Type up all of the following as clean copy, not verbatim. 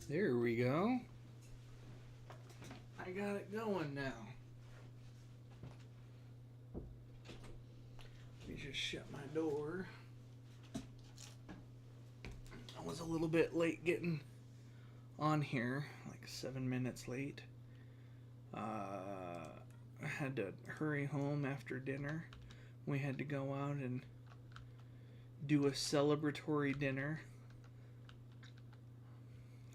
There we go. I got it going now. Let me just shut my door. I was a little bit late getting on here, like 7 minutes late. I had to hurry home after dinner. We had to go out and do a celebratory dinner.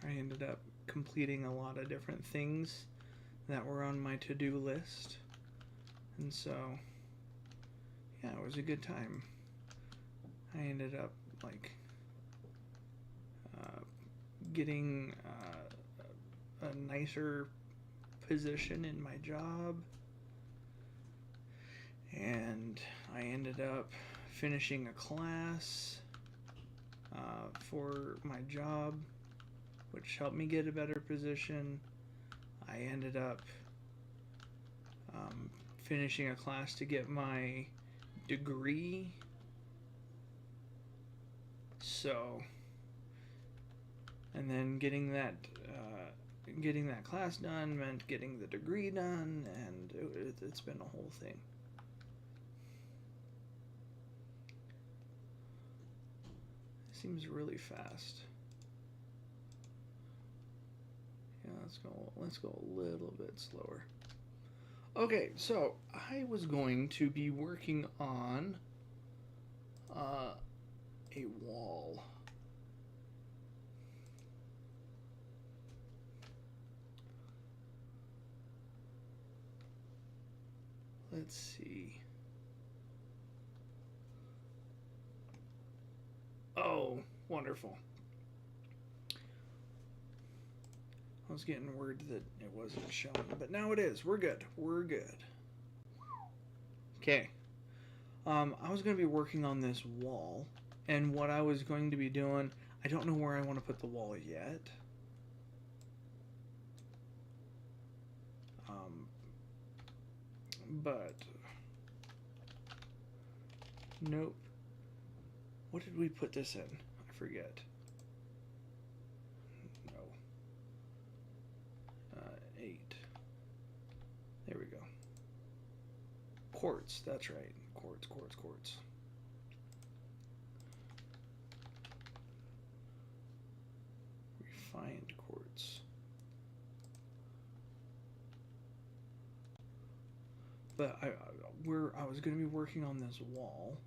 I ended up completing a lot of different things that were on my to-do list. And so, yeah, it was a good time. I ended up, like, getting a nicer position in my job. And I ended up finishing a class for my job, which helped me get a better position. I ended up finishing a class to get my degree. So, and then getting that class done meant getting the degree done, and it's been a whole thing. It seems really fast. Yeah, let's go a little bit slower. Okay, so I was going to be working on a wall. Let's see. Oh, wonderful. I was getting word that it wasn't showing, but now it is. We're good. We're good. Okay. I was going to be working on this wall, and what I was going to be doing, I don't know where I want to put the wall yet. But nope. What did we put this in? I forget. No. 8. There we go. Quartz. That's right. Quartz. Refined quartz. But I was going to be working on this wall,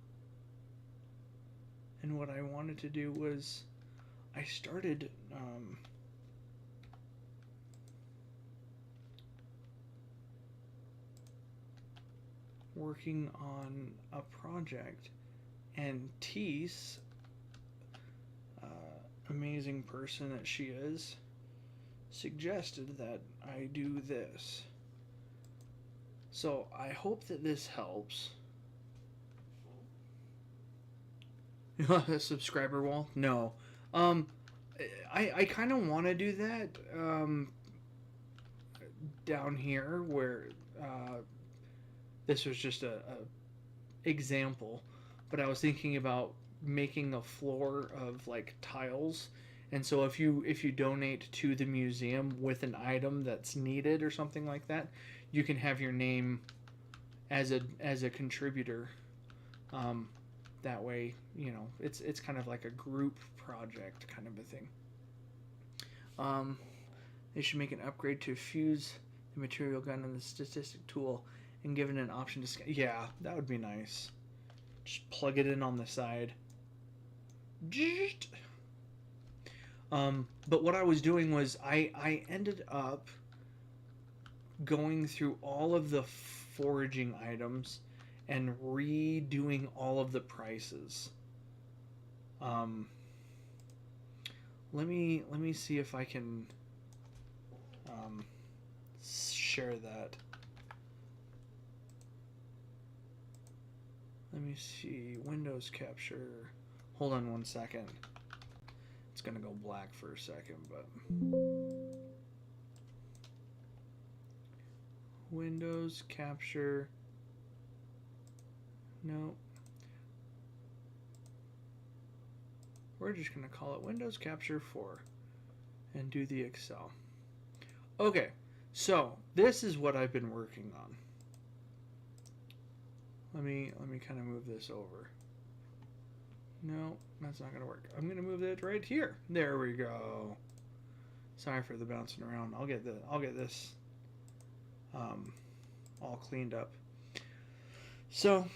and what I wanted to do was I started working on a project, and Teese, amazing person that she is, suggested that I do this. So I hope that this helps. A subscriber wall? No. I kind of want to do that down here where this was just a example, but I was thinking about making a floor of like tiles. And so if you donate to the museum with an item that's needed or something like that, you can have your name as a contributor. That way, you know, it's kind of like a group project kind of a thing. They should make an upgrade to fuse the material gun and the statistic tool and give it an option to scan. Yeah, that would be nice. Just plug it in on the side. But what I was doing was I ended up going through all of the foraging items and redoing all of the prices. Let me see if I can share that. Let me see. Windows capture. Hold on one second. It's gonna go black for a second, but Windows capture. No. We're just gonna call it Windows Capture 4. and do the Excel. Okay, so this is what I've been working on. Let me kind of move this over. No, that's not gonna work. I'm gonna move it right here. There we go. Sorry for the bouncing around. I'll get this all cleaned up. So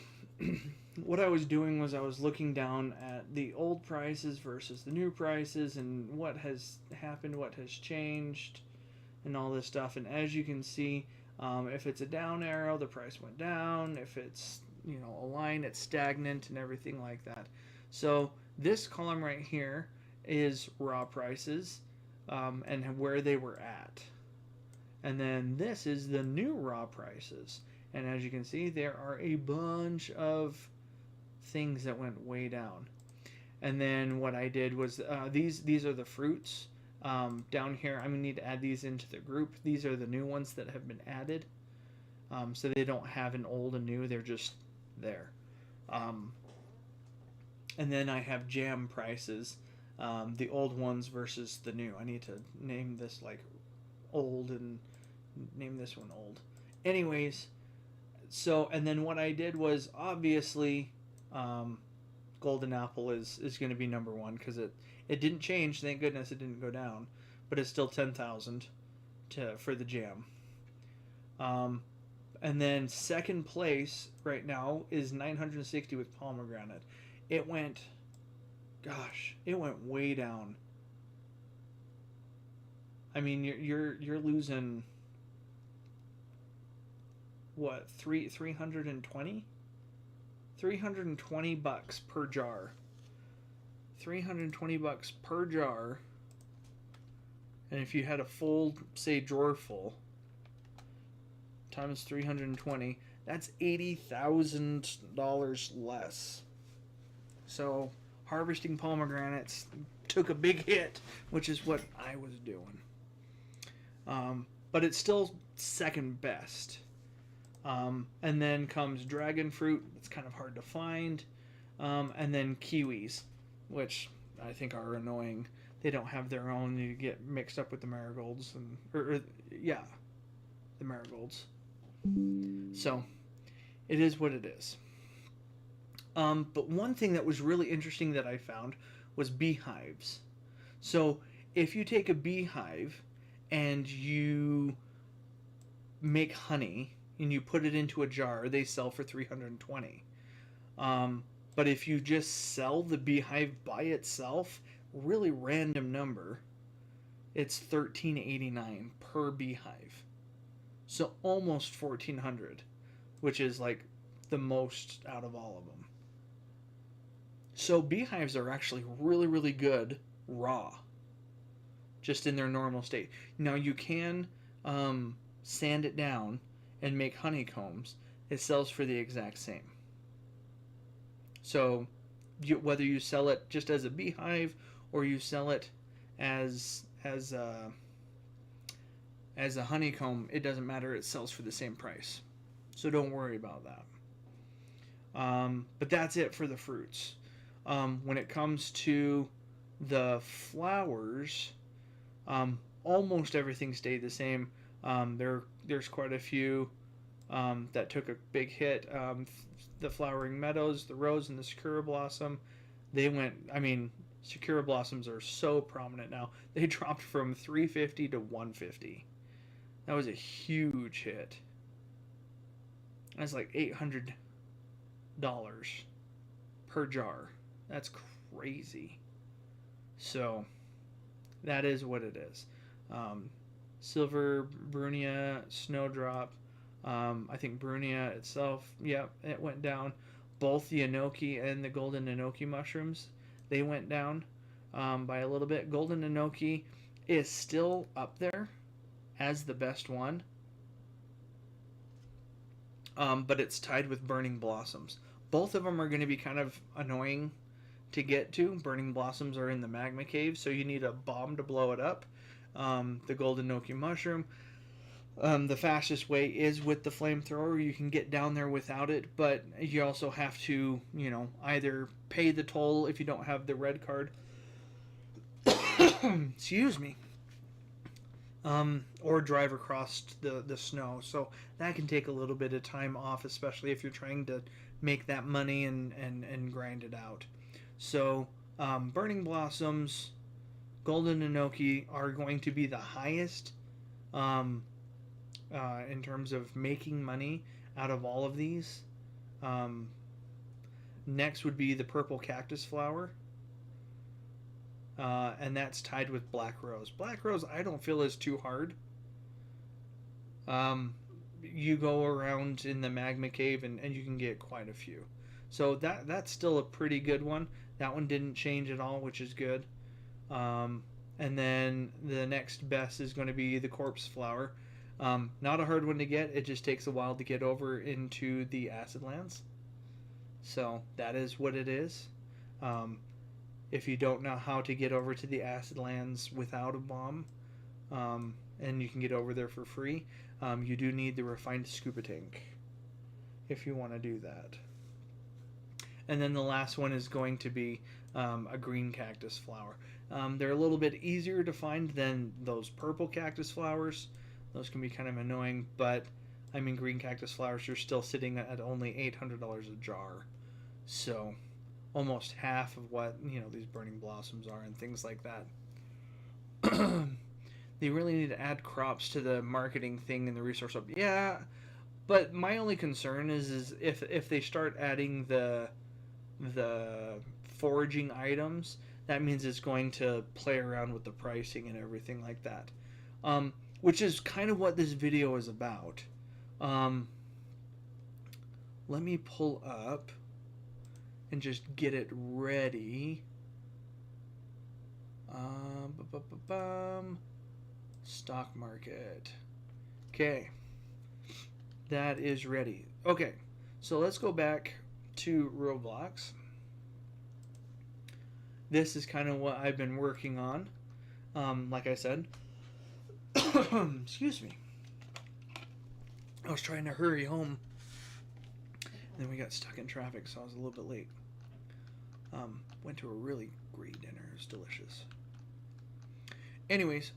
what I was doing was I was looking down at the old prices versus the new prices and what has happened, what has changed, and all this stuff. And as you can see, if it's a down arrow, the price went down. If it's, you know, a line, it's stagnant and everything like that. So this column right here is raw prices and where they were at. And then this is the new raw prices. And as you can see, there are a bunch of things that went way down. And then what I did was these are the fruits. Down here, I'm going to need to add these into the group. These are the new ones that have been added. So they don't have an old and new, they're just there. And then I have jam prices, the old ones versus the new. I need to name this like old and name this one old. Anyways, so, and then what I did was obviously golden apple is going to be number one because it didn't change. Thank goodness it didn't go down, but it's still 10,000 for the jam. And then second place right now is 960 with pomegranate. It went, gosh, it went way down. I mean, you're losing what, 320? 320 bucks per jar. 320 bucks per jar. And if you had a full, say, drawer full, times 320, that's $80,000 less. So harvesting pomegranates took a big hit, which is what I was doing. But it's still second best. And then comes dragon fruit. It's kind of hard to find. And then kiwis, which I think are annoying. They don't have their own. You get mixed up with the marigolds. The marigolds. So it is what it is. But one thing that was really interesting that I found was beehives. So if you take a beehive and you make honey and you put it into a jar, they sell for $320. But if you just sell the beehive by itself, really random number, it's $13.89 per beehive. So almost $1,400, which is like the most out of all of them. So beehives are actually really, really good raw, just in their normal state. Now you can sand it down and make honeycombs. It sells for the exact same. So whether you sell it just as a beehive or you sell it as a honeycomb, it doesn't matter. It sells for the same price. So don't worry about that. But that's it for the fruits. When it comes to the flowers, almost everything stayed the same. There's quite a few that took a big hit. The flowering meadows, the rose and the sakura blossom, they went, I mean, sakura blossoms are so prominent now. They dropped from $350 to $150. That was a huge hit. That's like $800 per jar. That's crazy. So that is what it is. Silver Brunia, Snowdrop. I think Brunia itself, yep, it went down. Both the enoki and the golden enoki mushrooms, they went down by a little bit. Golden enoki is still up there as the best one, but it's tied with burning blossoms. Both of them are going to be kind of annoying to get to. Burning blossoms are in the magma cave, so you need a bomb to blow it up. The golden enoki mushroom, the fastest way is with the flamethrower. You can get down there without it, but you also have to, either pay the toll if you don't have the red card. Excuse me. or drive across the snow. So that can take a little bit of time off, especially if you're trying to make that money and grind it out. So Burning Blossoms, Golden Enoki are going to be the highest um, in terms of making money out of all of these. Um, Next would be the Purple Cactus Flower. And that's tied with Black Rose. Black Rose, I don't feel is too hard. Um, you go around in the magma cave and you can get quite a few. So that's still a pretty good one. That one didn't change at all, which is good. And then the next best is going to be the Corpse Flower. Not a hard one to get. It just takes a while to get over into the Acid Lands. So that is what it is. If you don't know how to get over to the Acid Lands without a bomb, and you can get over there for free, you do need the refined scuba tank if you want to do that. And then the last one is going to be a green cactus flower. They're a little bit easier to find than those purple cactus flowers. Those can be kind of annoying, but I mean, green cactus flowers are still sitting at only $800 a jar. So almost half of what, you know, these burning blossoms are and things like that. They really need to add crops to the marketing thing in the resource hub. Yeah, but my only concern is if they start adding the foraging items, that means it's going to play around with the pricing and everything like that. Which is kind of what this video is about. Let me pull up and just get it ready. Stock market. Okay. That is ready. Okay. So let's go back to Roblox. This is kind of what I've been working on. Like I said. Excuse me. I was trying to hurry home. And then we got stuck in traffic, so I was a little bit late. Went to a really great dinner. It was delicious. Anyways,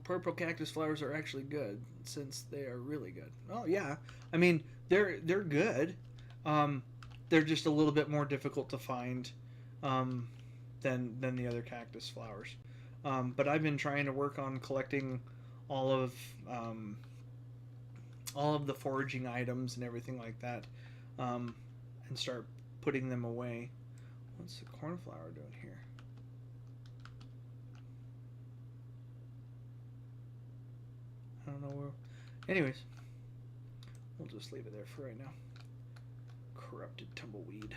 purple cactus flowers are actually good, since they are really good. Oh yeah, I mean they're good. They're just a little bit more difficult to find than the other cactus flowers. But I've been trying to work on collecting all of the foraging items and everything like that, and start putting them away. What's the cornflower doing here? I don't know where. Anyways, we'll just leave it there for right now. Corrupted tumbleweed.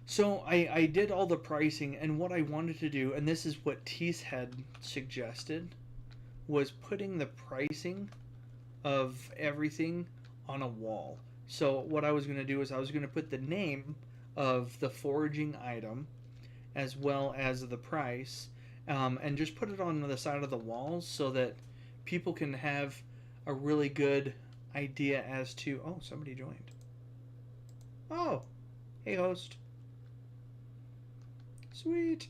So I did all the pricing, and what I wanted to do, and this is what Tease had suggested, was putting the pricing of everything on a wall. So what I was going to do is I was going to put the name of the foraging item as well as the price, and just put it on the side of the walls so that people can have a really good idea as to... Oh, somebody joined. Oh, hey host. Sweet.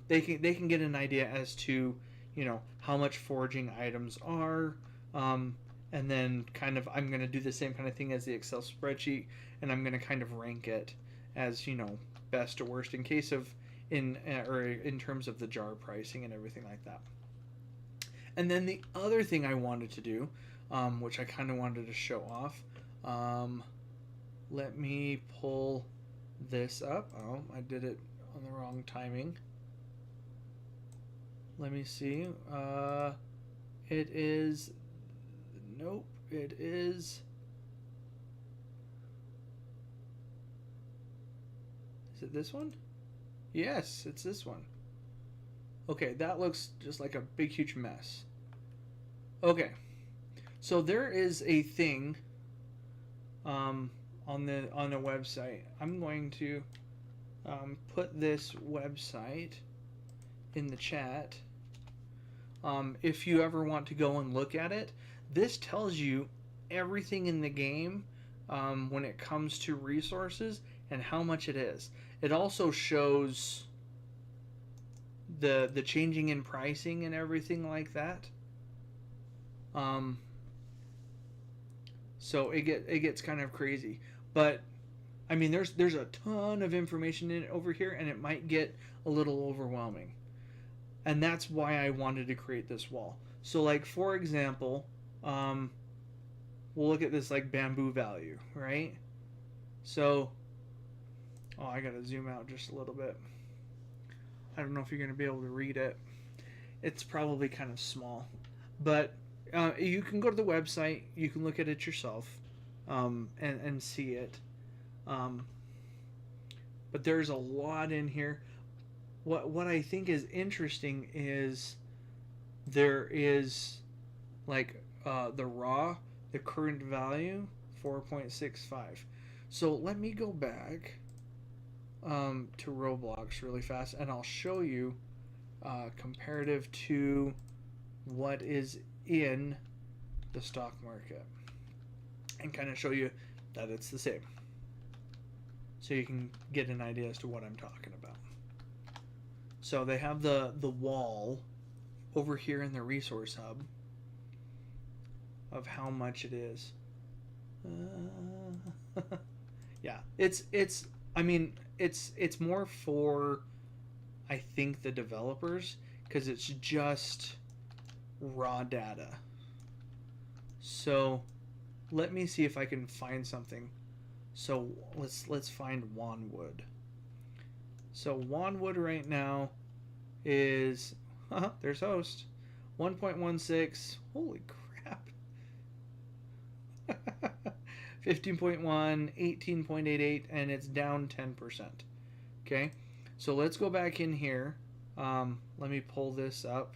They can get an idea as to, you know, how much foraging items are, and then kind of I'm going to do the same kind of thing as the Excel spreadsheet, and I'm going to kind of rank it as, you know, best to worst in case of in terms of the jar pricing and everything like that. And then the other thing I wanted to do, which I kind of wanted to show off, let me pull this up. Oh, I did it on the wrong timing. Let me see. It is... Nope, it is... Is it this one? Yes, it's this one. Okay, that looks just like a big, huge mess. Okay, so there is a thing on the website. I'm going to put this website in the chat. If you ever want to go and look at it, this tells you everything in the game when it comes to resources and how much it is. It also shows the changing in pricing and everything like that. Um, so it gets kind of crazy. But I mean, there's a ton of information in it over here, and it might get a little overwhelming. And that's why I wanted to create this wall. So, like for example, we'll look at this like bamboo value, right? So, oh, I gotta zoom out just a little bit. I don't know if you're gonna be able to read it. It's probably kind of small, but you can go to the website. You can look at it yourself, and see it. Um, but there's a lot in here. What I think is interesting is there is like the raw, the current value 4.65. So let me go back to Roblox really fast, and I'll show you comparative to what is in the stock market, and kind of show you that it's the same, so you can get an idea as to what I'm talking about. So they have the wall over here in the resource hub of how much it is. Yeah, it's I mean it's more for, I think, the developers, because it's just raw data. So let me see if I can find something. So let's find Wanwood. So Wanwood right now is there's host 1.16. Holy crap. 15.1, 18.88, and it's down 10%. Okay, so let's go back in here. Let me pull this up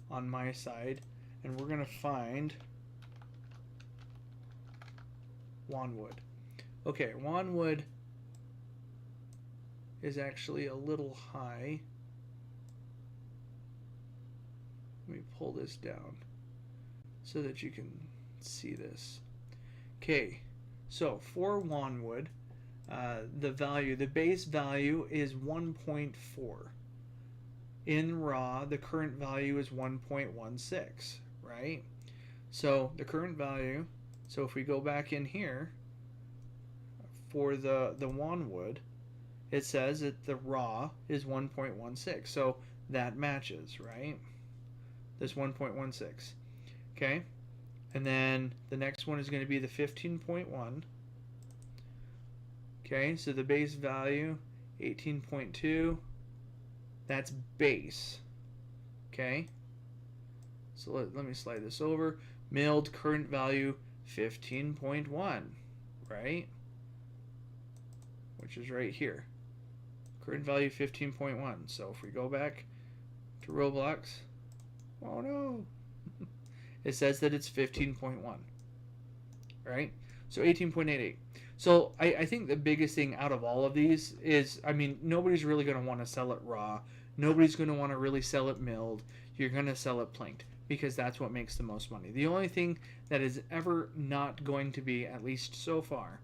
on my side, and we're gonna find Wanwood. Okay, Wanwood is actually a little high. Let me pull this down so that you can see this. Okay, so for Wanwood, the base value is 1.4. In raw, the current value is 1.16, right? So the current value, so if we go back in here for the Wanwood, it says that the raw is 1.16. So that matches, right? This 1.16. Okay? And then the next one is going to be the 15.1. Okay, so the base value 18.2. That's base. Okay? So let me slide this over. Milled current value 15.1, right? Which is right here. Current value 15.1. So if we go back to Roblox, oh no, it says that it's 15.1, right? So 18.88. So I think the biggest thing out of all of these is, I mean, nobody's really going to want to sell it raw. Nobody's going to want to really sell it milled. You're going to sell it planked, because that's what makes the most money. The only thing that is ever not going to be, at least so far,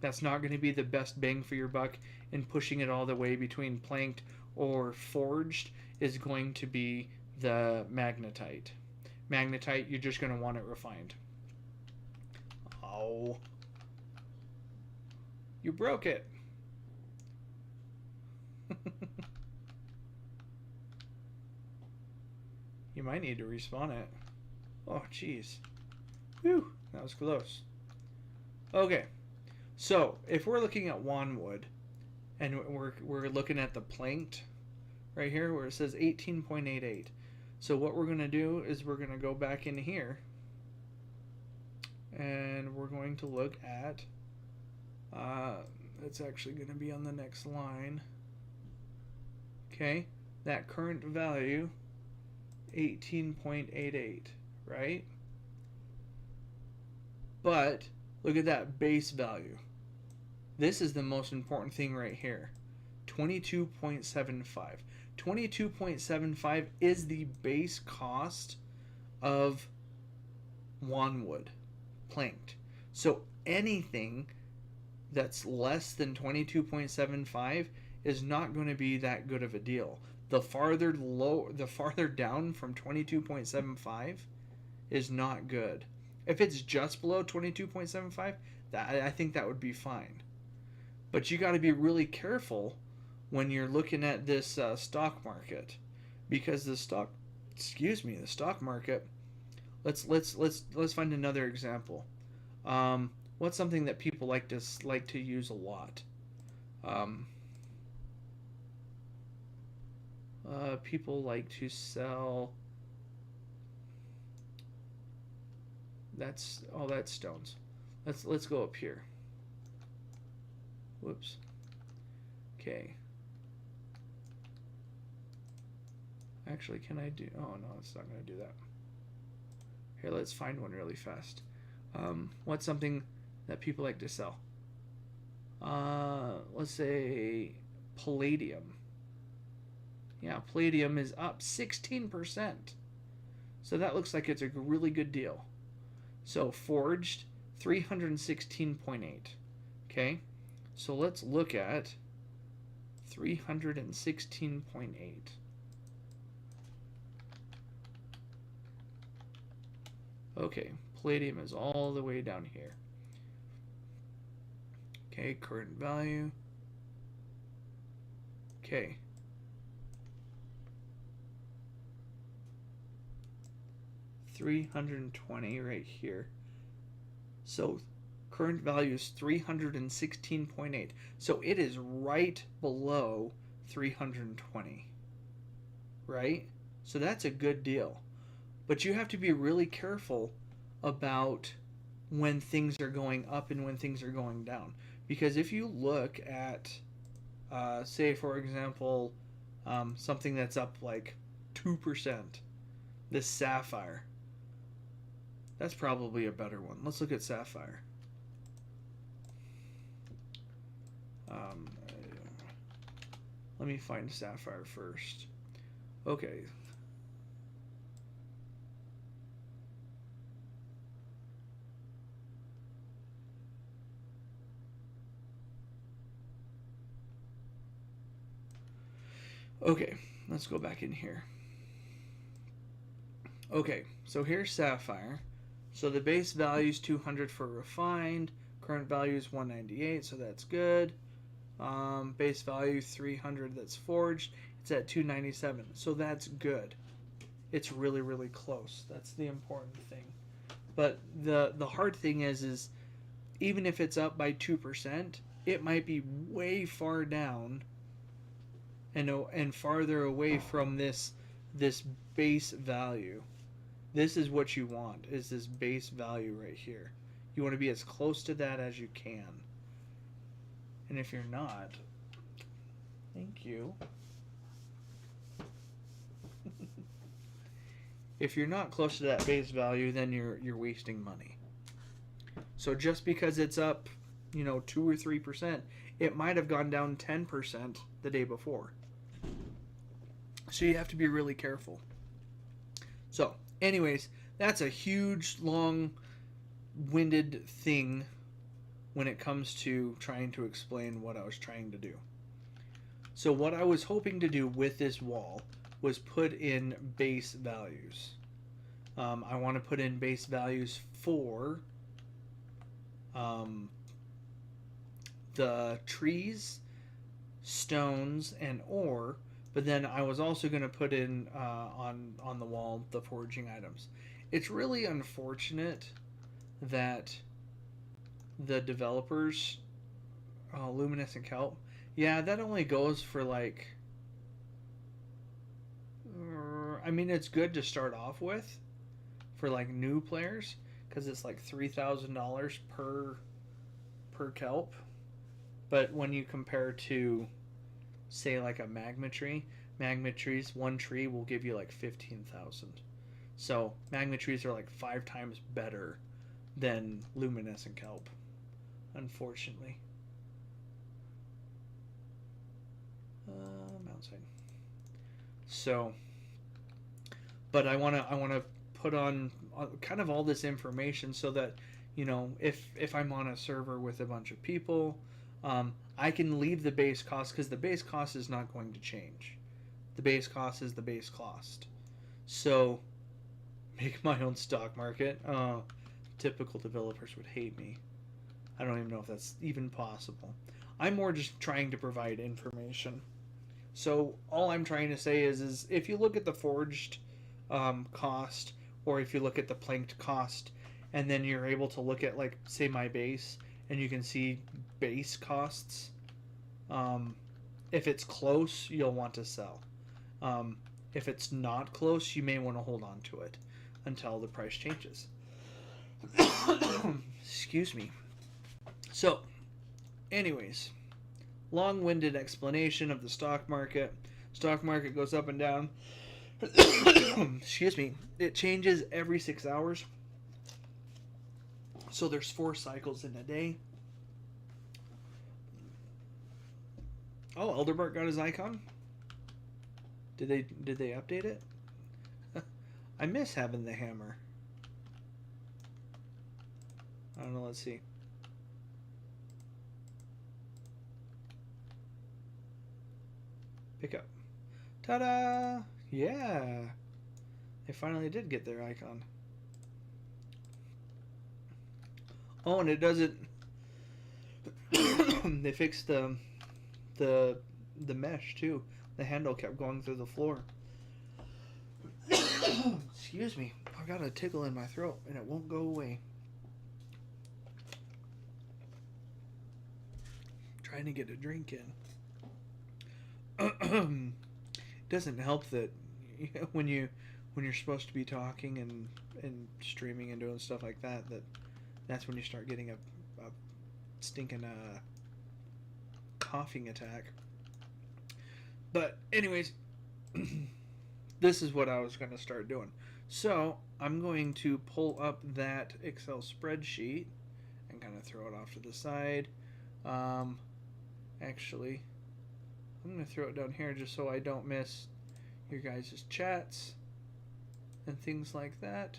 that's not going to be the best bang for your buck in pushing it all the way between planked or forged is going to be the magnetite. Magnetite, you're just going to want it refined. Oh. You broke it. You might need to respawn it. Oh, jeez. Whew, that was close. Okay. So, if we're looking at Wanwood, and we're looking at the planked right here where it says 18.88. So what we're going to do is we're going to go back in here, and we're going to look at, it's actually going to be on the next line. Okay, that current value, 18.88, right? But look at that base value. This is the most important thing right here. 22.75. 22.75 is the base cost of Wanwood planked. So anything that's less than 22.75 is not going to be that good of a deal. the farther down from 22.75 is not good. If it's just below 22.75, I think that would be fine. But you got to be really careful when you're looking at this stock market, because the stock market. Let's find another example. What's something that people like to use a lot? Um, People like to sell. That's stones. Let's go up here. Whoops. Okay. Actually, can I do? Oh no, it's not going to do that. Here, let's find one really fast. What's something that people like to sell? Let's say palladium. Yeah, palladium is up 16%. So that looks like it's a really good deal. So forged, 316.8. Okay, so let's look at 316.8. Okay, palladium is all the way down here. Okay, current value. Okay. $320 right here. So current value is 316.8. So it is right below 320. Right? So that's a good deal. But you have to be really careful about when things are going up and when things are going down. Because if you look at, say, for example, something that's up like 2%, this sapphire, that's probably a better one. Let's look at sapphire. Let me find sapphire first. Okay. Okay, let's go back in here. Okay, so here's sapphire. So the base value is 200 for refined. Current value is 198, so that's good. Base value 300, that's forged. It's at 297, so that's good. It's really, really close. That's the important thing. But the hard thing is even if it's up by 2%, it might be way far down and farther away from this base value. This is what you want, is this base value right here. You want to be as close to that as you can. And if you're not, thank you. If you're not close to that base value, then you're wasting money. So just because it's up, 2 or 3%, it might have gone down 10% the day before. So you have to be really careful. So, anyways, that's a huge, long-winded thing when it comes to trying to explain what I was trying to do. So what I was hoping to do with this wall was put in base values. I want to put in base values for the trees, stones, and ore. But then I was also going to put in on the wall the foraging items. It's really unfortunate that the developers, luminescent kelp, yeah, that only goes for like, it's good to start off with for like new players because it's like $3,000 per kelp. But when you compare to, say, like a magma trees, one tree will give you like 15,000. So magma trees are like 5 times better than luminescent kelp, unfortunately. Mountainside. So, but I want to put on kind of all this information so that if I'm on a server with a bunch of people, I can leave the base cost because the base cost is not going to change. The base cost is the base cost. So, make my own stock market. Typical developers would hate me. I don't even know if that's even possible. I'm more just trying to provide information. So all I'm trying to say is if you look at the forged cost, or if you look at the planked cost, and then you're able to look at, like, say, my base, and you can see base costs. If it's close, you'll want to sell. If it's not close, you may want to hold on to it until the price changes. Excuse me. So, anyways, long-winded explanation of the stock market. Stock market goes up and down. Excuse me. It changes every 6 hours. So there's 4 cycles in a day. Oh, Elderbart got his icon. Did they update it? I miss having the hammer. I don't know. Let's see. Pick up. Ta-da! Yeah. They finally did get their icon. Oh, and it doesn't. They fixed the mesh too. The handle kept going through the floor. Excuse me. I got a tickle in my throat and it won't go away. Trying to get a drink in. It doesn't help that when you're supposed to be talking and streaming and doing stuff like that, that's when you start getting a stinking coughing attack. But anyways, this is what I was going to start doing. So I'm going to pull up that Excel spreadsheet and kind of throw it off to the side. Actually, I'm going to throw it down here just so I don't miss your guys' chats and things like that.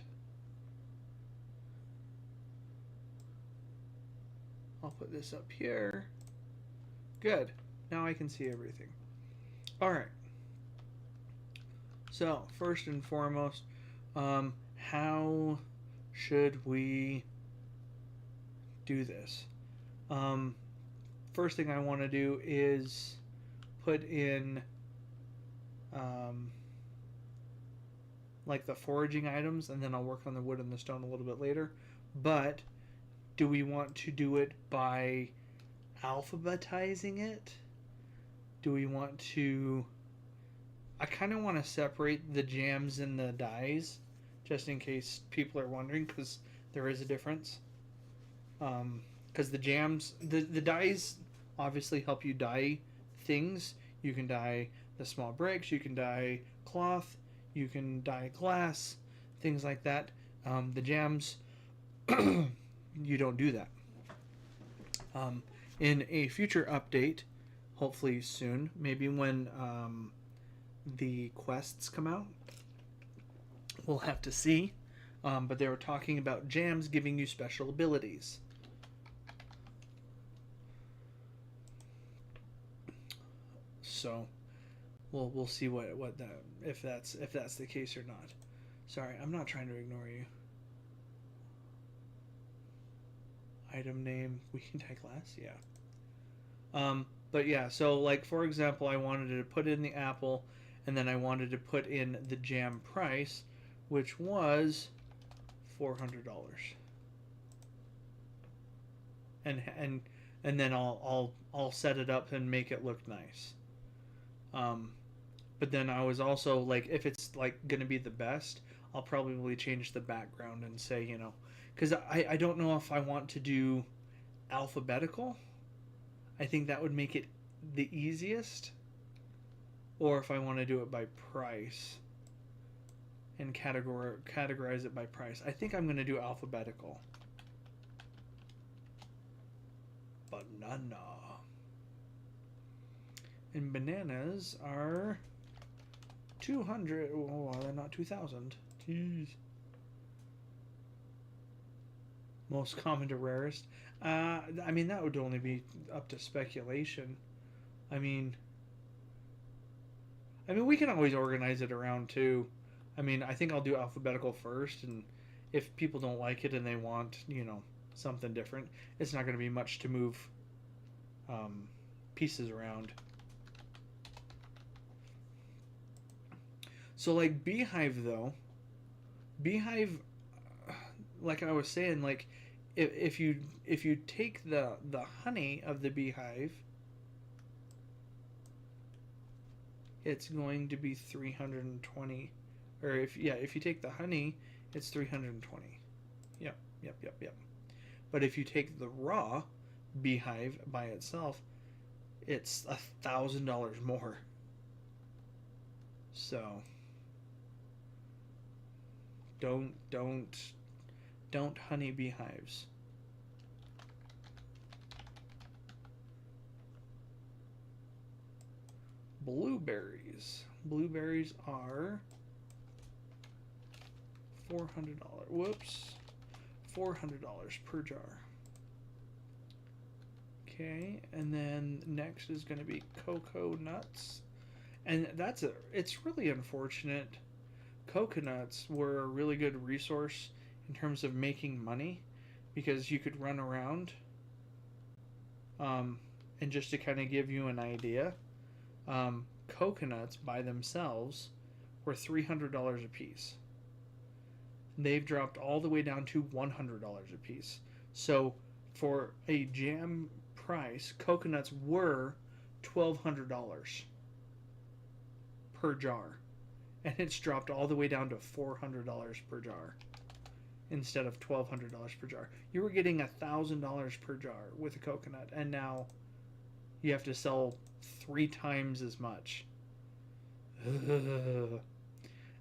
I'll put this up here. Good. Now I can see everything. Alright. So, first and foremost, how should we do this? First thing I want to do is put in like the foraging items, and then I'll work on the wood and the stone a little bit later. But do we want to do it by alphabetizing it? Do we want to... I kind of want to separate the jams and the dyes, just in case people are wondering, because there is a difference. Because the jams, the dyes obviously help you dye things. You can dye the small bricks, you can dye cloth, you can dye glass, things like that. The jams, you don't do that. In a future update, hopefully soon, maybe when the quests come out, we'll have to see. But they were talking about jams giving you special abilities. So we'll see what that if that's the case or not. Sorry, I'm not trying to ignore you. Item name, we can dye glass, yeah. But yeah, so like for example, I wanted to put in the apple, and then I wanted to put in the jam price, which was $400. And then I'll set it up and make it look nice. But then I was also like, if it's like gonna be the best, I'll probably change the background and say, you know, because I don't know if I want to do alphabetical. I think that would make it the easiest, or if I want to do it by price and categorize it by price. I think I'm going to do alphabetical. Banana. And bananas are 200. Oh, they're not 2,000. Jeez. Most common to rarest. I mean, that would only be up to speculation. I mean, I mean, we can always organize it around too. I mean, I think I'll do alphabetical first, and if people don't like it and they want, something different, it's not going to be much to move um, pieces around. So, like Beehive, though, Beehive, like I was saying, like if you take the honey of the beehive, it's going to be 320. Or if you take the honey, it's 320. Yep, yep, yep, yep. But if you take the raw beehive by itself, it's $1,000 more. So don't honey beehives. Blueberries. Blueberries are $400. Whoops. $400 per jar. Okay, and then next is going to be cocoa nuts. And it's really unfortunate. Coconuts were a really good resource in terms of making money because you could run around. And just to kind of give you an idea, coconuts by themselves were $300 a piece. They've dropped all the way down to $100 a piece. So for a jam price, coconuts were $1,200 per jar, and it's dropped all the way down to $400 per jar instead of $1,200 per jar. You were getting $1,000 per jar with a coconut, and now you have to sell 3 times as much. Ugh.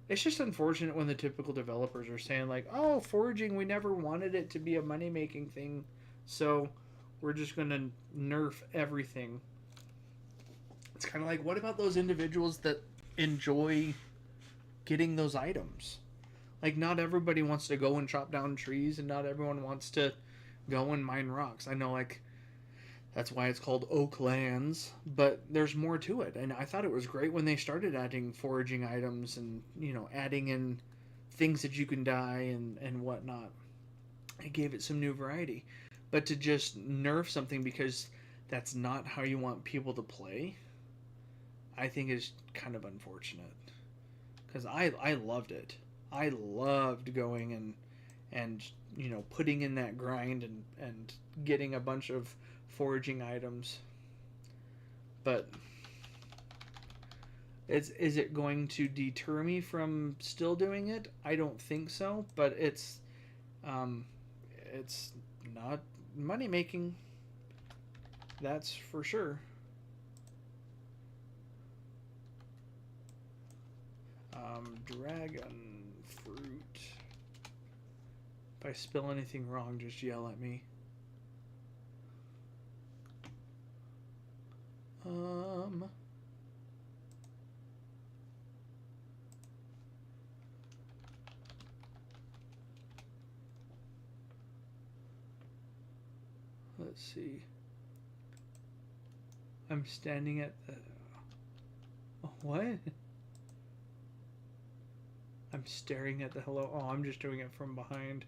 It's just unfortunate when the typical developers are saying like, "Oh, foraging, we never wanted it to be a money-making thing, so we're just going to nerf everything." It's kind of like, what about those individuals that enjoy getting those items? Like, not everybody wants to go and chop down trees, and not everyone wants to go and mine rocks. I know, like, that's why it's called Oaklands, but there's more to it. And I thought it was great when they started adding foraging items and, adding in things that you can dye and whatnot. It gave it some new variety. But to just nerf something because that's not how you want people to play, I think is kind of unfortunate. Because I loved it. I loved going and putting in that grind and getting a bunch of foraging items. But is it going to deter me from still doing it? I don't think so, but it's not money making, that's for sure. Dragon fruit. If I spell anything wrong, just yell at me. Let's see. I'm standing at the... Oh, what? I'm staring at the hello. Oh, I'm just doing it from behind.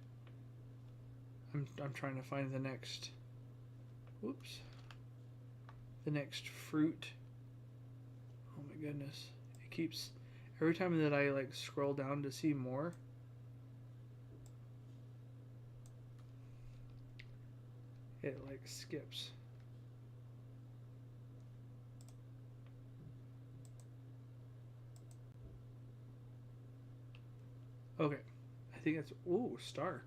I'm trying to find the next... Whoops. The next fruit. Oh my goodness. It keeps... Every time that I like scroll down to see more, it like skips. Okay. I think that's... Ooh, star.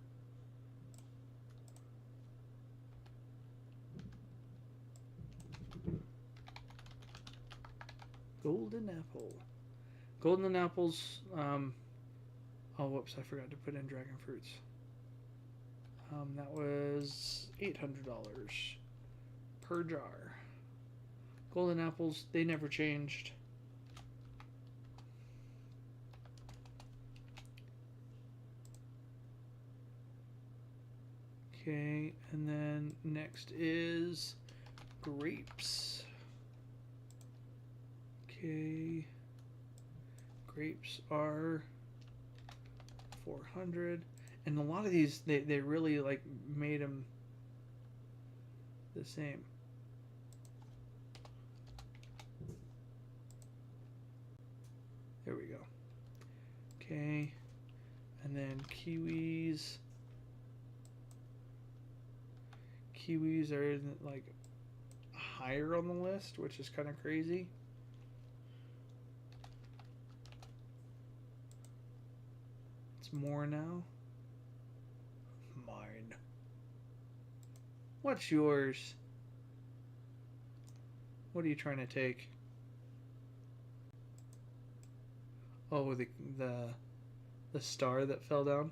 Golden apple. Golden apples, oh, whoops, I forgot to put in dragon fruits. That was $800 per jar. Golden apples, they never changed. Okay, and then next is grapes. Okay. grapes are 400. And a lot of these, they really like made them the same. There we go. Okay. And then kiwis. Kiwis are like higher on the list, which is kind of crazy. It's more now. Mine. What's yours? What are you trying to take? Oh, the star that fell down.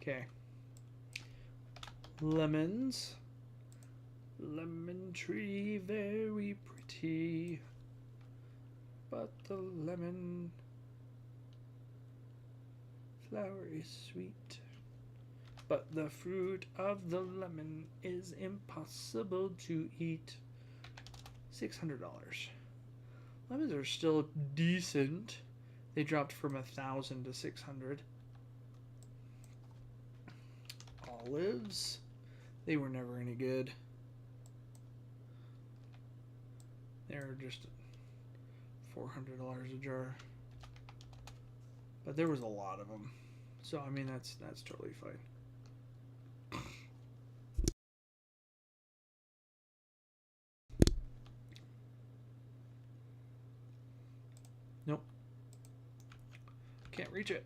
Okay. Lemons. Lemon tree, very pretty. But the lemon flower is sweet. But the fruit of the lemon is impossible to eat. $600. Lemons are still decent. They dropped from 1,000 to 600. Olives. They were never any good. They're just $400 a jar. But there was a lot of them. So I mean that's totally fine. Nope. Can't reach it.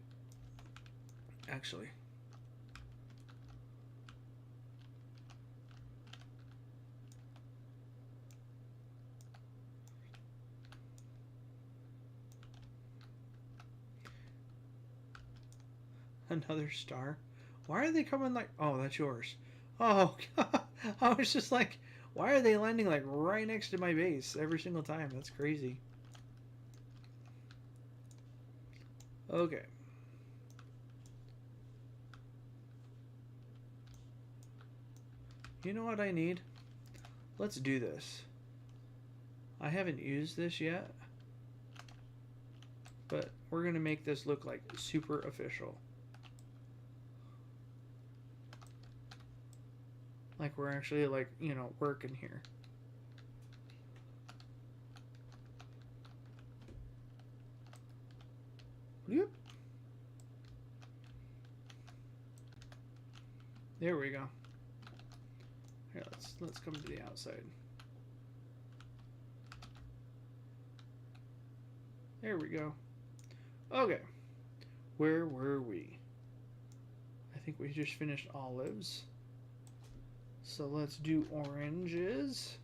Actually. Another star. Why are they coming like... Oh, that's yours. Oh, God. I was just like, why are they landing like right next to my base every single time? That's crazy. Okay. You know what I need? Let's do this. I haven't used this yet, but we're going to make this look like super official. Like we're actually like, you know, working here. Yep. There we go. Here, let's come to the outside. There we go. Okay. Where were we? I think we just finished olives. So let's do oranges.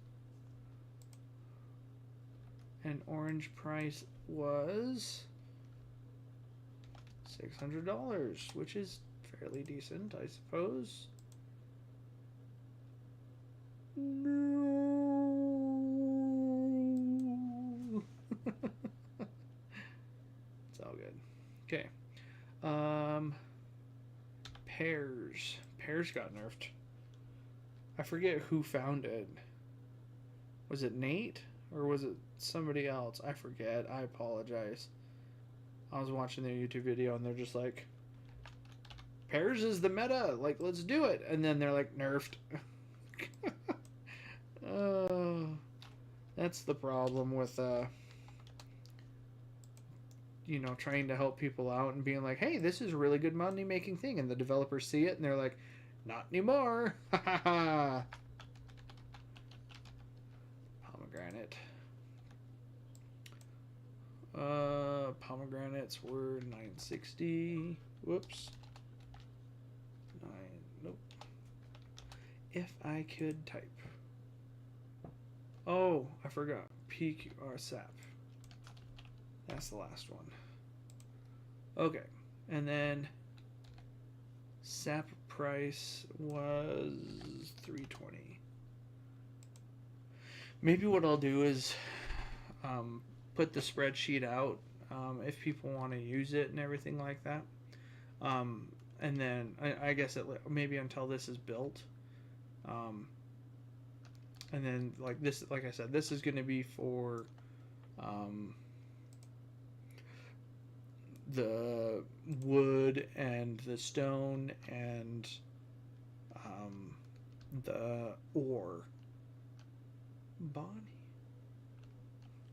And orange price was $600, which is fairly decent, I suppose. No. It's all good. Okay. Pears. Pears got nerfed. I forget who found it. Was it Nate? Or was it somebody else? I forget. I apologize. I was watching their YouTube video and they're just like, pears is the meta. Like, let's do it. And then they're like, nerfed. That's the problem with, you know, trying to help people out and being like, hey, this is a really good money making thing. And the developers see it and they're like, not anymore. Pomegranate. Pomegranates were $9.60. Whoops. Nope. If I could type. Oh, I forgot. PQR SAP. That's the last one. Okay. And then SAP price was $3.20. Maybe what I'll do is put the spreadsheet out if people want to use it and everything like that. And then I guess maybe until this is built. And then like this, like I said, this is going to be for the wood and the stone and the ore. Bonnie.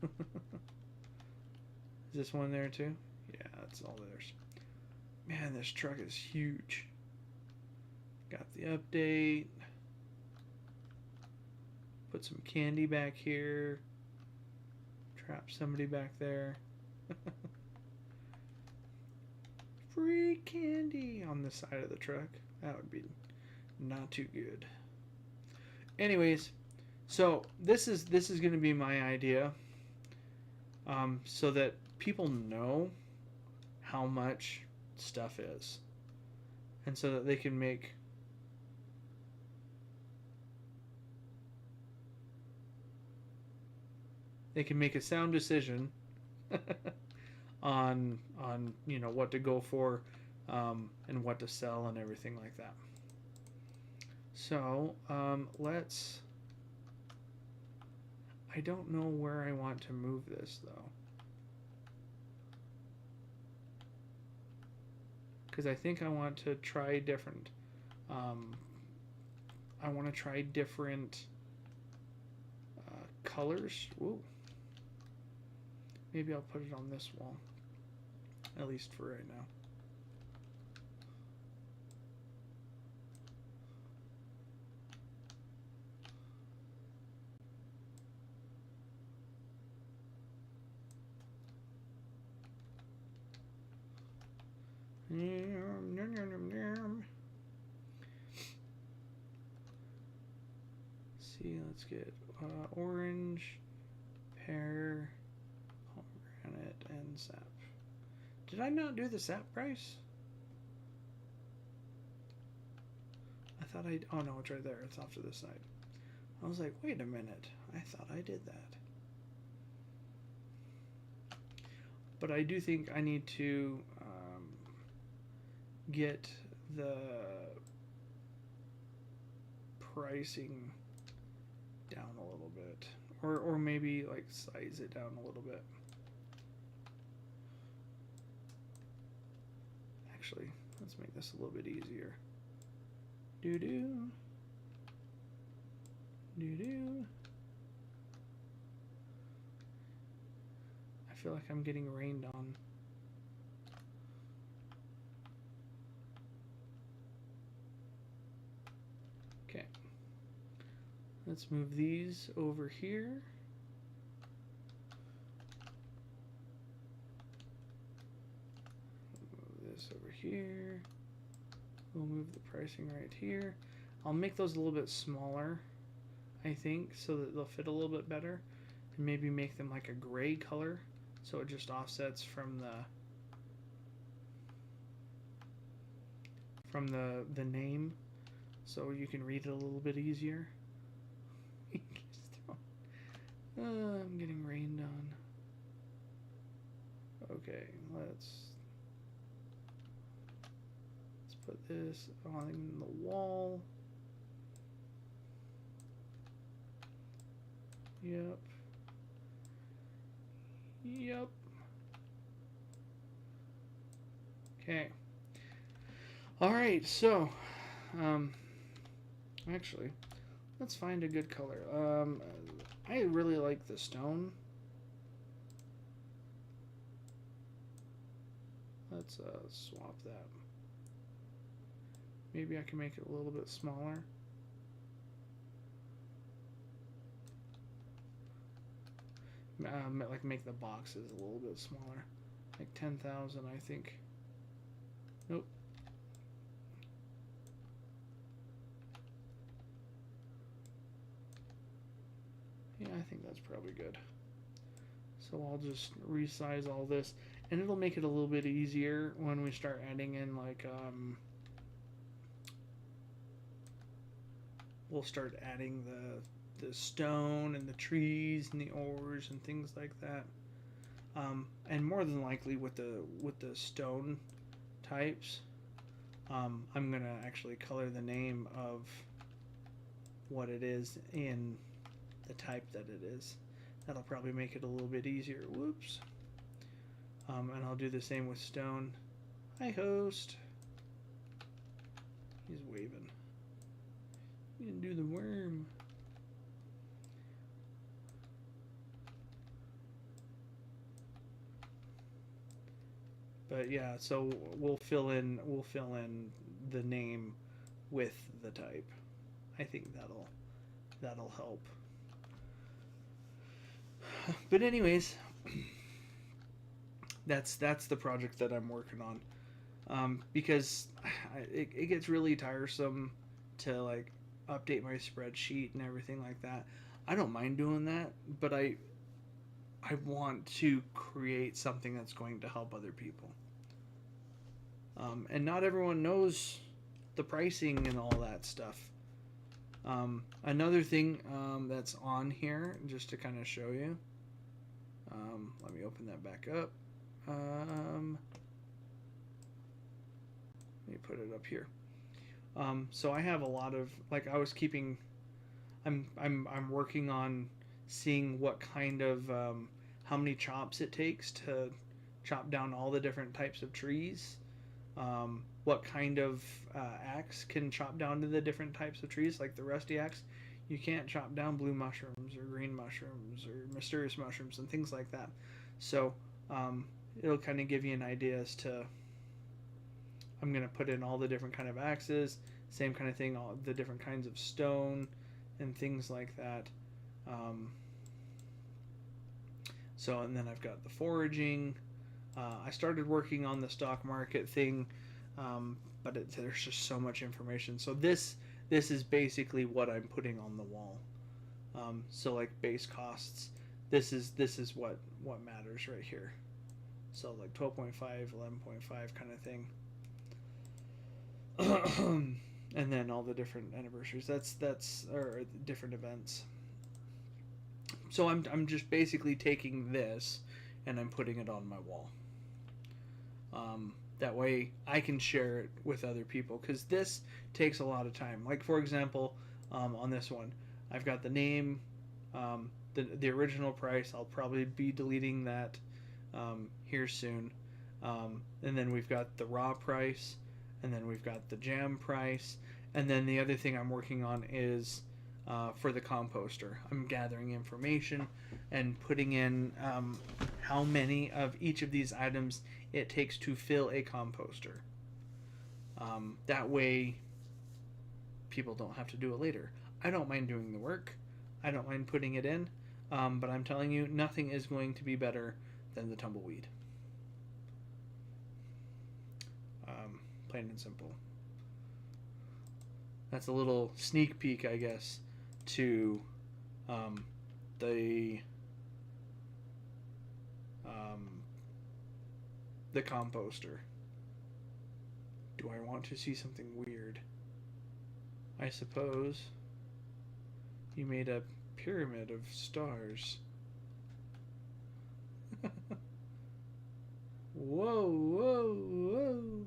Is this one there too? Yeah, that's all theirs. Man, this truck is huge. Got the update. Put some candy back here. Trap somebody back there. Free candy on the side of the truck. That would be not too good. Anyways, so this is going to be my idea, so that people know how much stuff is, and so that they can make a sound decision on what to go for, and what to sell and everything like that. So let's. I don't know where I want to move this though, because I think I want to try different. I want to try different colors. Ooh. Maybe I'll put it on this wall, at least for right now. See, let's get orange, pear, pomegranate, and sap. Did I not do the sap price? I thought I... Oh, no, it's right there. It's off to the side. I was like, wait a minute. I thought I did that. But I do think I need to get the pricing down a little bit. Or maybe, like, size it down a little bit. Actually, let's make this a little bit easier. Doo-doo. Doo-doo. I feel like I'm getting rained on. Okay. Let's move these over here. Move this over here. We'll move the pricing right here. I'll make those a little bit smaller, I think, so that they'll fit a little bit better. And maybe make them like a gray color, so it just offsets from the name, so you can read it a little bit easier. I'm getting rained on. Okay, let's put this on the wall. Yep. Yep. Okay. All right, so actually, let's find a good color. I really like the stone. Let's swap that. Maybe I can make it a little bit smaller. Like make the boxes a little bit smaller, like 10,000, I think. Nope. Yeah, I think that's probably good. So I'll just resize all this, and it'll make it a little bit easier when we start adding in, like, we'll start adding the stone and the trees and the ores and things like that. And more than likely with the stone types, I'm gonna actually color the name of what it is in the type that it is. That'll probably make it a little bit easier. Whoops. And I'll do the same with stone. Hi, host. He's waving. You didn't do the worm. But yeah, so we'll fill in the name with the type. I think that'll help. But anyways, that's the project that I'm working on. Because it gets really tiresome to like update my spreadsheet and everything like that. I don't mind doing that, but I want to create something that's going to help other people. And not everyone knows the pricing and all that stuff. Another thing that's on here, just to kind of show you. Let me open that back up. Let me put it up here. So I have a lot of like I was keeping. I'm working on seeing what kind of how many chops it takes to chop down all the different types of trees. What kind of axe can chop down to the different types of trees, like the rusty axe. You can't chop down blue mushrooms or green mushrooms or mysterious mushrooms and things like that. So it'll kind of give you an idea as to. I'm going to put in all the different kind of axes, same kind of thing, all the different kinds of stone and things like that. And then I've got the foraging. I started working on the stock market thing, but there's just so much information. So this is basically what I'm putting on the wall. So like base costs, this is what matters right here. So like 12.5, 11.5 kind of thing. And then all the different anniversaries. That's or different events. So I'm just basically taking this and I'm putting it on my wall. That way I can share it with other people because this takes a lot of time. Like for example, on this one, I've got the name, the original price. I'll probably be deleting that here soon. And then we've got the raw price. And then we've got the jam price. And then the other thing I'm working on is for the composter. I'm gathering information and putting in how many of each of these items it takes to fill a composter. That way, people don't have to do it later. I don't mind doing the work. I don't mind putting it in. But I'm telling you, nothing is going to be better than the tumbleweed. Plain and simple. That's a little sneak peek, I guess, to the composter. Do I want to see something weird? I suppose you made a pyramid of stars. Whoa, whoa, whoa.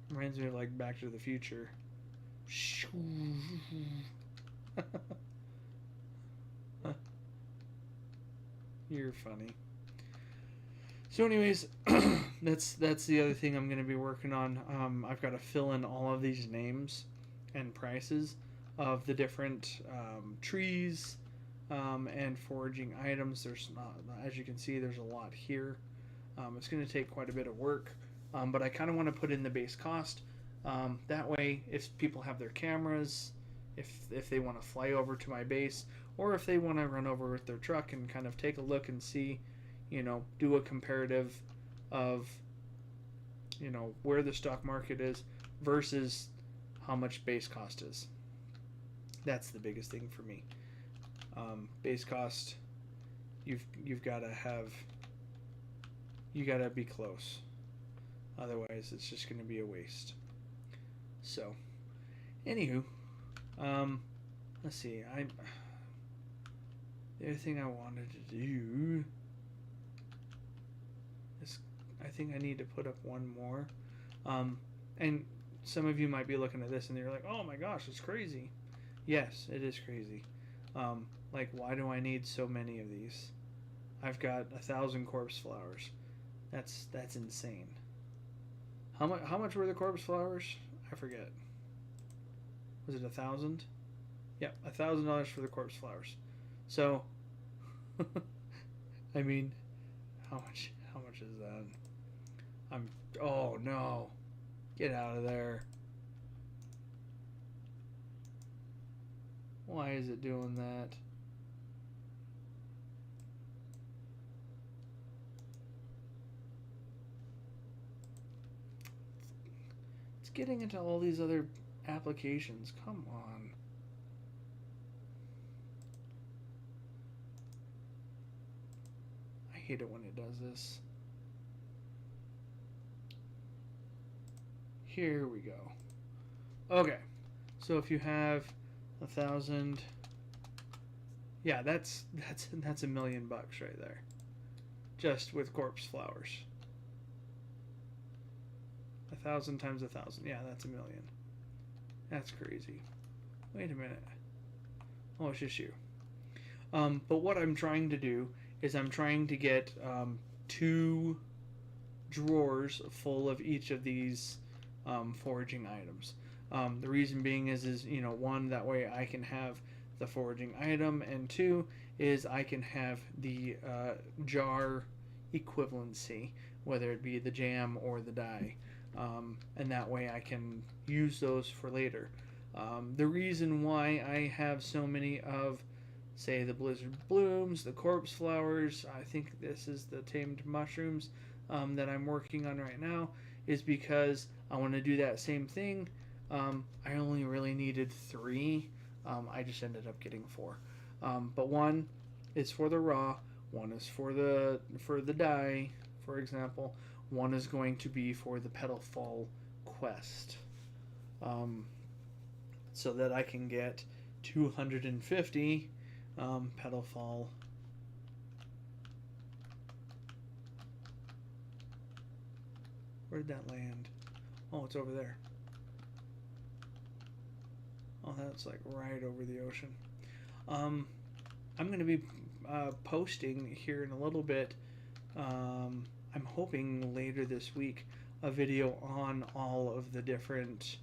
Reminds me of like Back to the Future. You're funny. So anyways, that's the other thing I'm going to be working on. I've got to fill in all of these names and prices of the different trees and foraging items. There's not, as you can see, there's a lot here. It's going to take quite a bit of work. But I kind of want to put in the base cost. That way, if people have their cameras, if they want to fly over to my base, or if they want to run over with their truck and kind of take a look and see, do a comparative of, where the stock market is versus how much base cost is. That's the biggest thing for me. Base cost, you've got to have, you got to be close. Otherwise, it's just going to be a waste. So, anywho, let's see. The other thing I wanted to do is, I think I need to put up one more. And some of you might be looking at this and you're like, "Oh my gosh, it's crazy." Yes, it is crazy. Like, why do I need so many of these? I've got 1,000 corpse flowers. That's insane. How much were the corpse flowers? I forget. Was it 1,000? Yeah, $1,000 for the corpse flowers. So, I mean, how much is that? I'm oh no. Get out of there. Why is it doing that? It's getting into all these other applications. Come on. I hate it when it does this. Here we go. Okay. So if you have 1,000, yeah, that's $1,000,000 right there, just with corpse flowers. 1,000 times 1,000, yeah, that's 1,000,000. That's crazy. Wait a minute. Oh, it's just you. But what I'm trying to do is I'm trying to get 2 drawers full of each of these foraging items. The reason being is one, that way I can have the foraging item, and 2 is I can have the jar equivalency, whether it be the jam or the dye, and that way I can use those for later. The reason why I have so many of, say, the blizzard blooms, the corpse flowers, I think this is the tamed mushrooms that I'm working on right now, is because I want to do that same thing. I only really needed 3. I just ended up getting 4. But 1 is for the raw, 1 is for the dye, for example. 1 is going to be for the petal fall quest, so that I can get 250 petal fall. Where did that land? Oh, it's over there. Oh, that's like right over the ocean. I'm going to be posting here in a little bit. I'm hoping later this week a video on all of the different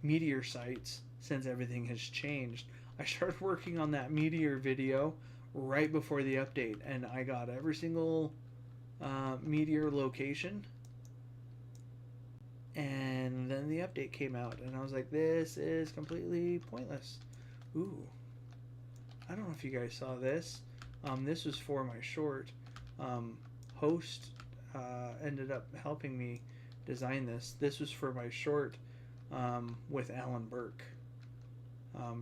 meteor sites, since everything has changed. I started working on that meteor video right before the update, and I got every single meteor location. And then the update came out, and I was like, this is completely pointless. Ooh. I don't know if you guys saw this. This was for my short. Host ended up helping me design this. This was for my short with Alan Burke.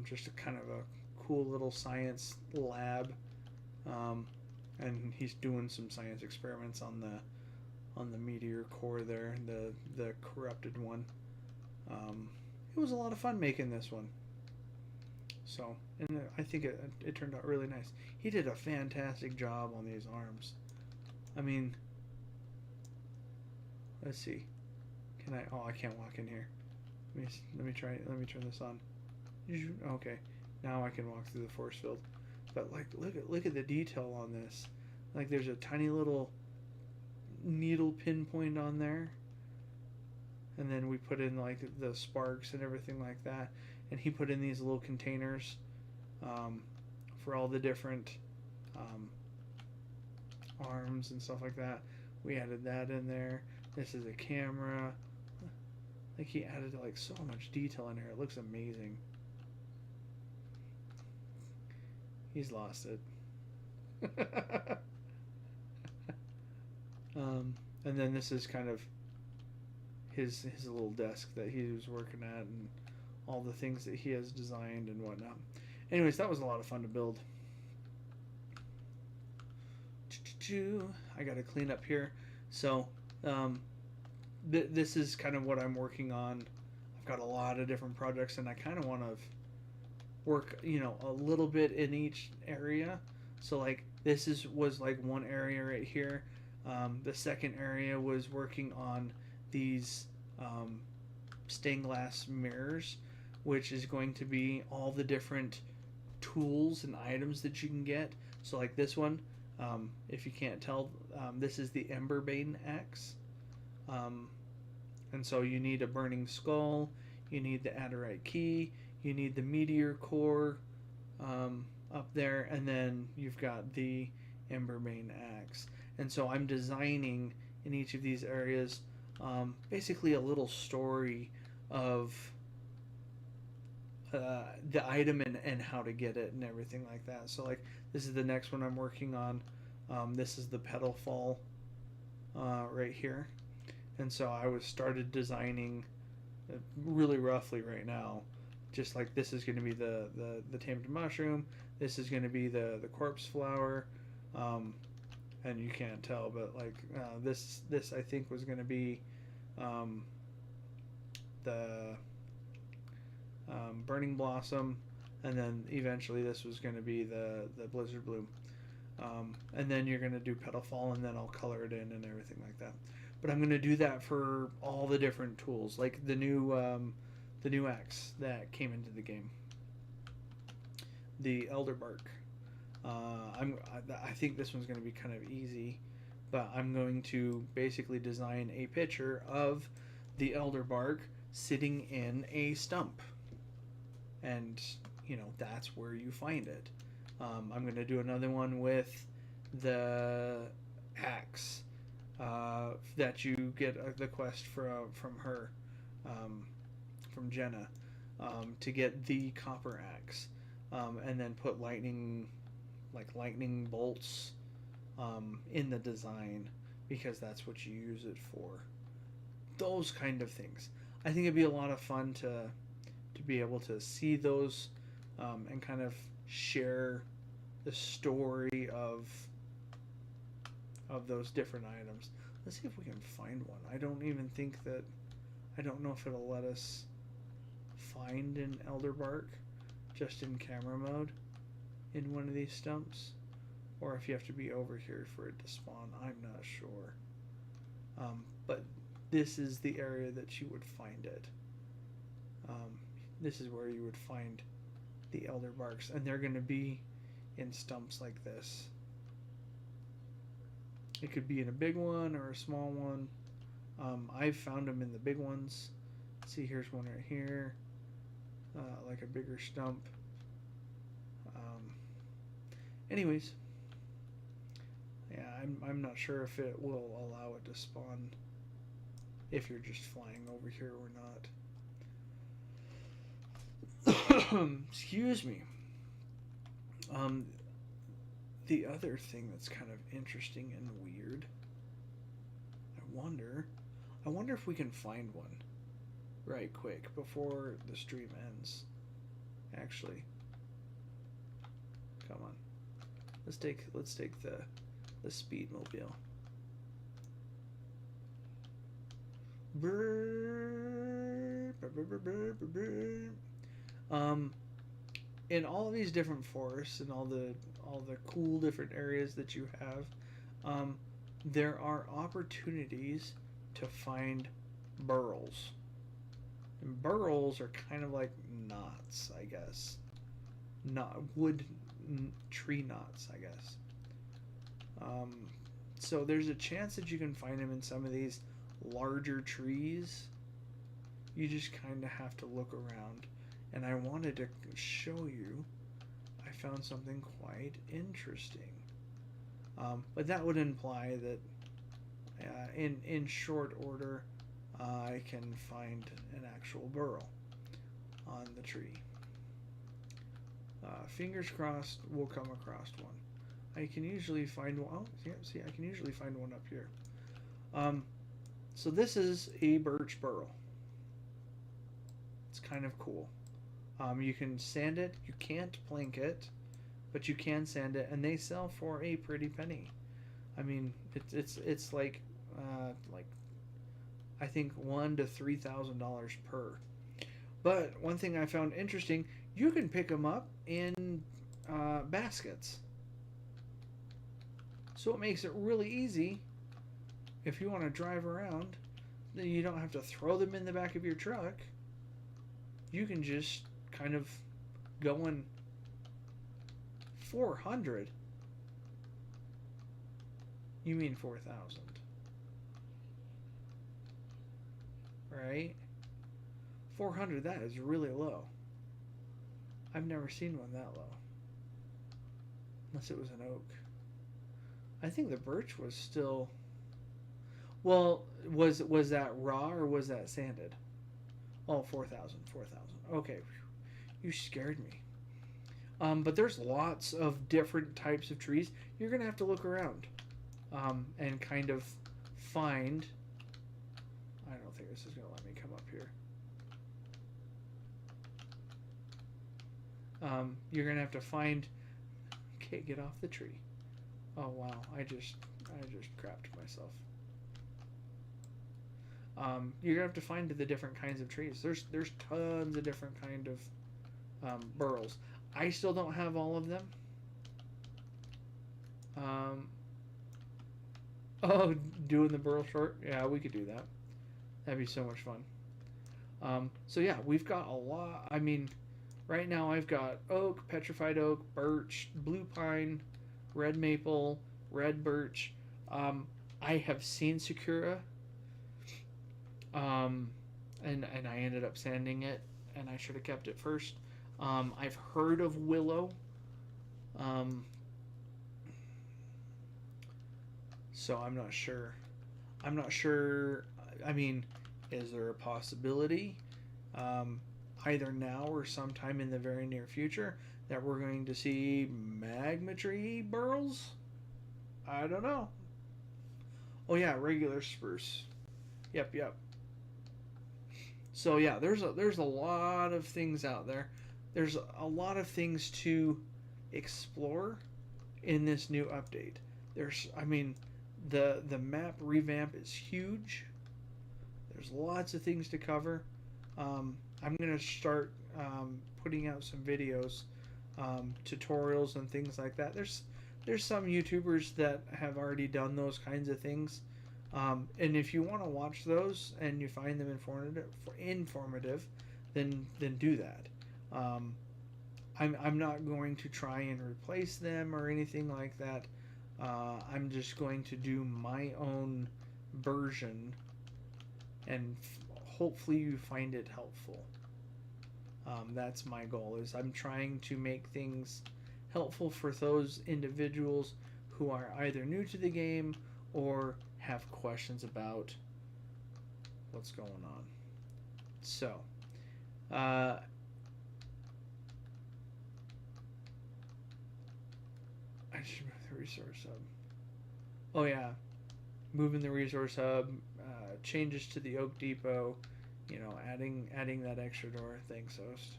Just a kind of a cool little science lab. And he's doing some science experiments on the meteor core there, the corrupted one. It was a lot of fun making this one. So, and I think it turned out really nice. He did a fantastic job on these arms. I mean, let's see. Can I? Oh, I can't walk in here. Let me try. Let me turn this on. Okay, now I can walk through the force field. But like, look at the detail on this. Like, there's a tiny little needle pinpoint on there, and then we put in like the sparks and everything like that, and he put in these little containers for all the different arms and stuff like that. We added that in there. This is a camera. Like, he added like so much detail in here. It looks amazing. He's lost it. And then this is kind of his little desk that he was working at, and all the things that he has designed and whatnot. Anyways, that was a lot of fun to build. I got to clean up here. So this is kind of what I'm working on. I've got a lot of different projects, and I kind of want to work, a little bit in each area. So like this was like one area right here. The second area was working on these stained glass mirrors, which is going to be all the different tools and items that you can get. So like this one, If you can't tell, this is the Emberbane axe. Um, and so you need a burning skull, you need the Adderite key, you need the meteor core up there, and then you've got the Emberbane axe. And so I'm designing in each of these areas basically a little story of the item and how to get it and everything like that. So like this is the next one I'm working on. This is the pedal fall right here, and so I was started designing really roughly right now. Just like this is going to be the tamed mushroom. This is going to be the corpse flower, and you can't tell, but like this I think was going to be the burning blossom, and then eventually this was going to be the blizzard bloom, and then you're going to do petal fall, and then I'll color it in and everything like that. But I'm going to do that for all the different tools, like the new axe that came into the game, the elder bark. I think this one's going to be kind of easy, but I'm going to basically design a picture of the elder bark sitting in a stump, and that's where you find it. I'm going to do another one with the axe that you get the quest from her, from Jenna, to get the copper axe, and then put lightning bolts in the design, because that's what you use it for. Those kind of things. I think it'd be a lot of fun to be able to see those, and kind of share the story of those different items. Let's see if we can find one. I don't know if it'll let us find an elder bark just in camera mode in one of these stumps, or if you have to be over here for it to spawn. I'm not sure. But this is the area that you would find it. This is where you would find the elder barks, and they're going to be in stumps like this. It could be in a big one or a small one. I've found them in the big ones. See, here's one right here, like a bigger stump. Anyways, yeah, I'm not sure if it will allow it to spawn if you're just flying over here or not. Excuse me. The other thing that's kind of interesting and weird, I wonder if we can find one right quick before the stream ends. Actually, come on. Let's take the speedmobile. In all of these different forests and all the cool different areas that you have, there are opportunities to find burls. And burls are kind of like knots, I guess. Not tree knots, I guess. So there's a chance that you can find them in some of these larger trees. You just kind of have to look around. And I wanted to show you, I found something quite interesting. But that would imply that in short order, I can find an actual burl on the tree. Fingers crossed we'll come across one. I can usually find one. Oh, yeah, see, I can usually find one up here. So this is a birch burl. It's kind of cool. You can sand it. You can't plank it, but you can sand it, and they sell for a pretty penny. I mean, it's like I think $1,000 to $3,000 per. But one thing I found interesting, you can pick them up in baskets. So it makes it really easy if you want to drive around. Then you don't have to throw them in the back of your truck. You can just kind of go in 400. You mean 4,000, right? 400, that is really low. I've never seen one that low. Unless it was an oak. I think the birch was still. Well, was that raw or was that sanded? Oh, 4,000, 4,000. Okay, you scared me. But there's lots of different types of trees. You're gonna have to look around, and kind of find. I don't think this is gonna let me come up here. You're gonna have to find. Okay, get off the tree. Oh wow, I just crapped myself. You're gonna have to find the different kinds of trees. There's tons of different kind of burls. I still don't have all of them. Oh, doing the burl short? Yeah, we could do that. That'd be so much fun. So yeah, we've got a lot. I mean, right now I've got oak, petrified oak, birch, blue pine, red maple, red birch. I have seen sakura, and I ended up sanding it, and I should have kept it first. I've heard of willow. Um, so I'm not sure. I'm not sure. I mean, is there a possibility, um, either now or sometime in the very near future, that we're going to see magma tree burls? I don't know. Oh yeah, regular spruce. Yep, yep. So yeah, there's a lot of things out there. There's a lot of things to explore in this new update. I mean, the map revamp is huge. There's lots of things to cover. I'm gonna start putting out some videos, tutorials and things like that. There's some YouTubers that have already done those kinds of things, and if you want to watch those and you find them informative, then do that. Um, I'm not going to try and replace them or anything like that. I'm just going to do my own version, and hopefully you find it helpful. That's my goal. Is I'm trying to make things helpful for those individuals who are either new to the game or have questions about what's going on. So, uh, I should move the resource hub. Oh yeah, moving the resource hub, changes to the Oak Depot, adding that extra door. Thanks, host,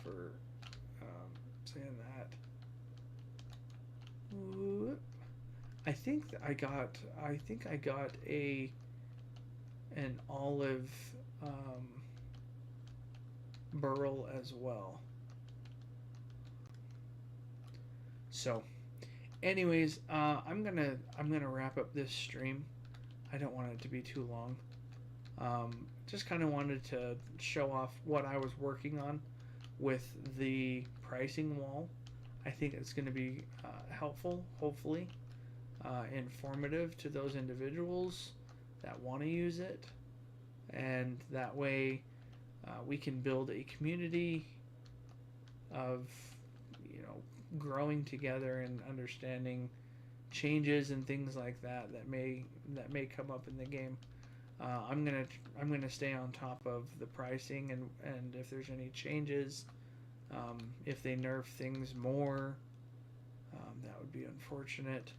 for saying that. Whoop. I think I got an olive um, burl as well. So, anyways, I'm gonna wrap up this stream. I don't want it to be too long. Just kind of wanted to show off what I was working on with the pricing wall. I think it's going to be helpful, hopefully, informative to those individuals that want to use it, and that way we can build a community of growing together and understanding changes and things like that may come up in the game. I'm gonna stay on top of the pricing, and if there's any changes, if they nerf things more, that would be unfortunate.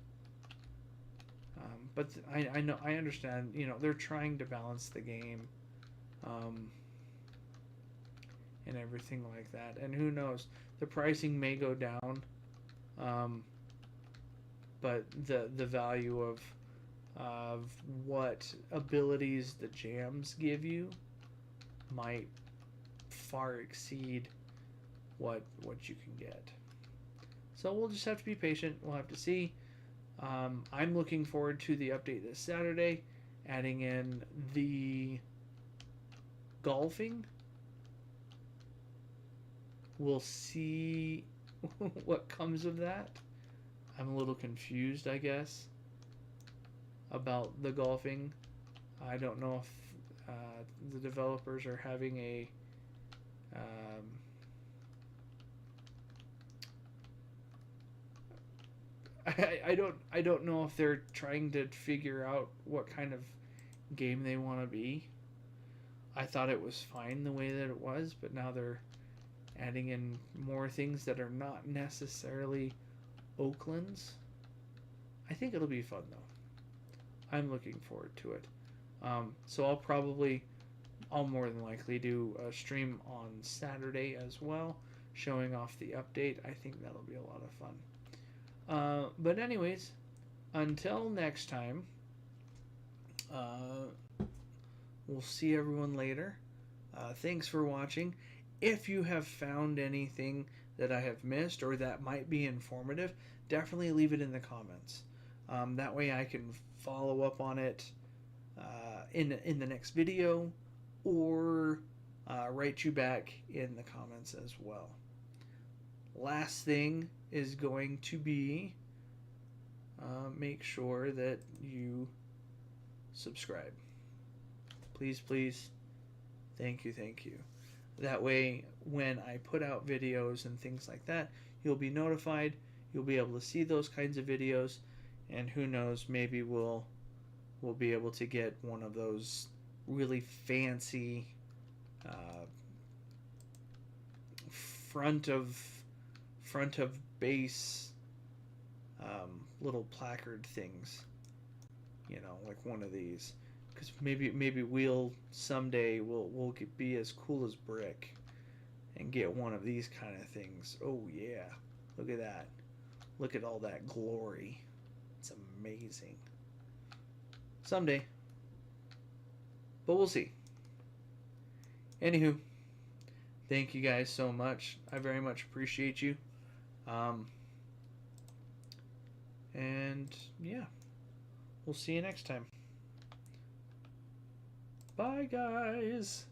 But I understand. They're trying to balance the game, and everything like that. And who knows, the pricing may go down, but the value of what abilities the jams give you might far exceed what you can get. So we'll just have to be patient. We'll have to see. I'm looking forward to the update this Saturday, adding in the golfing. We'll see what comes of that. I'm a little confused, I guess. about the golfing. I don't know if the developers are having a um, I don't know if they're trying to figure out what kind of game they want to be. I thought it was fine the way that it was, but now they're adding in more things that are not necessarily Oaklands. I think it'll be fun though. I'm looking forward to it. So I'll more than likely do a stream on Saturday as well, showing off the update. I think that'll be a lot of fun. But anyways, until next time, we'll see everyone later. Thanks for watching. If you have found anything that I have missed or that might be informative, definitely leave it in the comments. That way I can follow up on it in the next video, or write you back in the comments as well. Last thing is going to be make sure that you subscribe. Please, please. Thank you, thank you. That way, when I put out videos and things like that, you'll be notified. You'll be able to see those kinds of videos, and who knows, maybe we'll be able to get one of those really fancy front of base little placard things, you know, like one of these, because maybe we'll someday we'll be as cool as Brick and get one of these kind of things. Oh yeah, look at that, look at all that glory. It's amazing. Someday, but we'll see. Anywho, thank you guys so much. I very much appreciate you. And yeah, we'll see you next time. Bye, guys.